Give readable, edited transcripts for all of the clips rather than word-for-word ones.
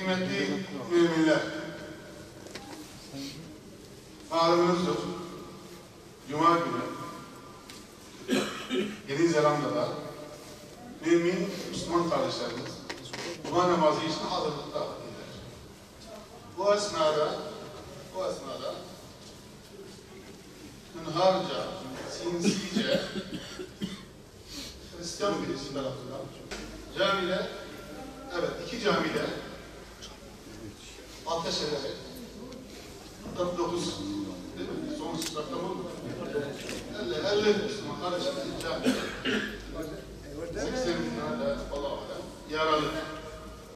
Kıymetli müminler, malumunuzdur, Cuma günü Yeni Zelanda'da mümin Müslüman kardeşlerimiz Cuma namazı için hazırlıkta idiler. Bu esnada hünharca, sinsice Hristiyan birisi tarafından camide, iki camide ateş ederek 49 değil mi? Son rakamı mı? 50 Müslüman kardeşimizin camide 80 binlerle falan yaralı.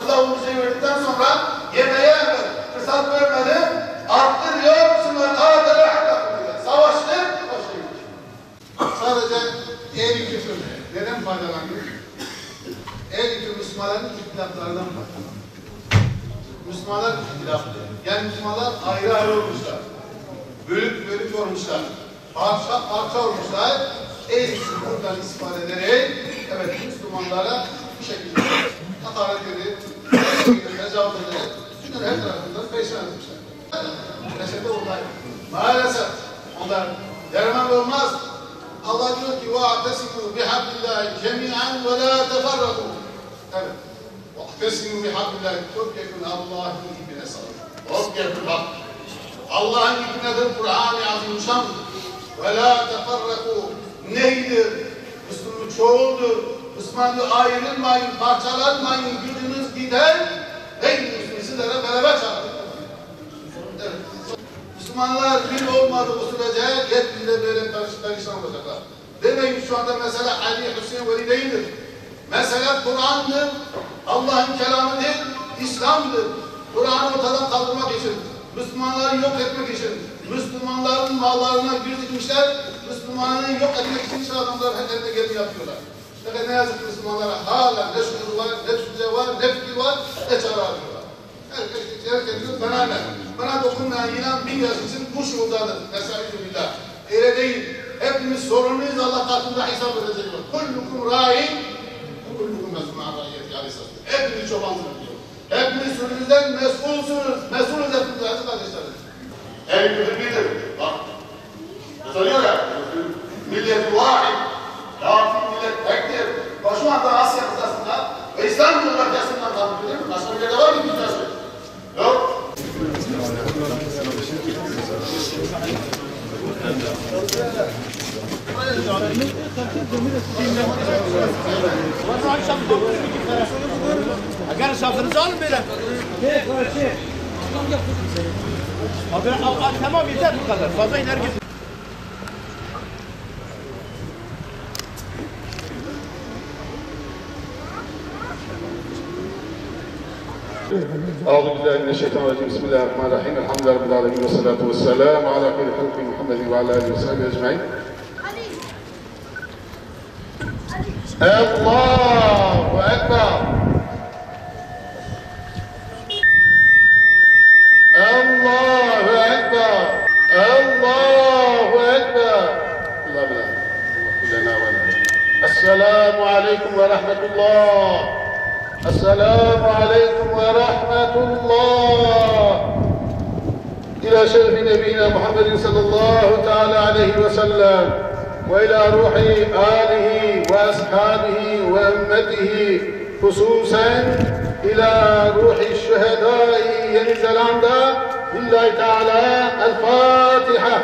Allah onu çevirdikten sonra yemeğe fırsat vermedi, arttırıyor, sınırlarda savaştı, sadece ehli küfür. Neden faydalanıyor? Ehli küfür Müslümanların ihtilaflarından faydalanıyor. Müslümanlar ihtilaflı. Yani Müslümanlar ayrı ayrı olmuşlar. Bölük olmuşlar. Parça olmuşlar. Ehli küfür buradan istifade ederek Müslümanlara bir şekilde hakaret edip, tecavüz ederek çünkü her tarafından perişan etmişler. Mesele onlar. Maalesef onlar derman olmaz. Allah diyor ki وَاَعْتَسِمُوا بِحَبِّ اللّٰهِ جَمِيعًا وَلَا تَفَرَّقُوا. Evet. وَاَعْتَسِمُوا بِحَبِّ اللّٰهِ تُبْكَكُنْ Allah'ın ipine sarılın. Tubkekun bak. Allah'ın ipinedir Kur'an-ı Azimüşşan'dır. وَلَا تَفَرَّقُوا. Neydir? Müslüman çoğuldur. Müslümanlığı ayrılmayın, parçalanmayın, gücünüz gider. Ey sizlere beraber çağırın. Evet. Müslümanlar bir olmadığı sürece yeryüzünde böyle perişan olacaklar. Demeyin şu anda mesela Ali Hüseyin Veli değildir. Mesela Kur'an'dır, Allah'ın kelamıdır, İslam'dır. Kur'an'ı ortadan kaldırmak için, Müslümanları yok etmek için, Müslümanların mallarına göz dikmişler, Müslümanları yok etmek için şu adamlar eline geleni yapıyorlar. Fakat ne yazık ki Müslümanlara hala ne şuur var, ne düşünce var, ne fikir var, ne çare arıyorlar. Herkes diyor bana dokunmayan inan 1000 yaş için bu şuurdadır. Nesâ-i billah. Öyle değil. Hepimiz sorumluyuz Allah katında hesap edecek. Kullukum râin, kullukum mesûlûn râiyeti aleyhissalâm. Hepimiz çobansınız diyor. Hepimiz sürünüzden mesulsünüz. Mesulüz hepimiz aziz kardeşlerim. En küfür bilir. Bak. Söylüyor ya. Millet-i vâhid. Lakin millet tektir. Şu anda Asya kıtasında ve İslam coğrafyasından tanıtılır mı? Başka bir yerde var mı dünyası? Yok. Agar şafınızı alın böyle. Tamam yeter bu kadar. Fazla iner git. أعوذ بالله من الشيطان الرجيم بسم الله الرحمن الرحيم الحمد لله رب العالمين والصلاة والسلام على خير خلق محمد وعلى آله وصحبه أجمعين. الله أكبر الله أكبر الله أكبر الله بالله لنا ولنا. السلام عليكم ورحمة الله. السلام عليكم ورحمة الله. إلى شرف نبينا محمد صلى الله تعالى عليه وسلم وإلى روح آله وأصحابه وأمته خصوصا إلى روح الشهداء ينزل عند لله تعالى الفاتحة.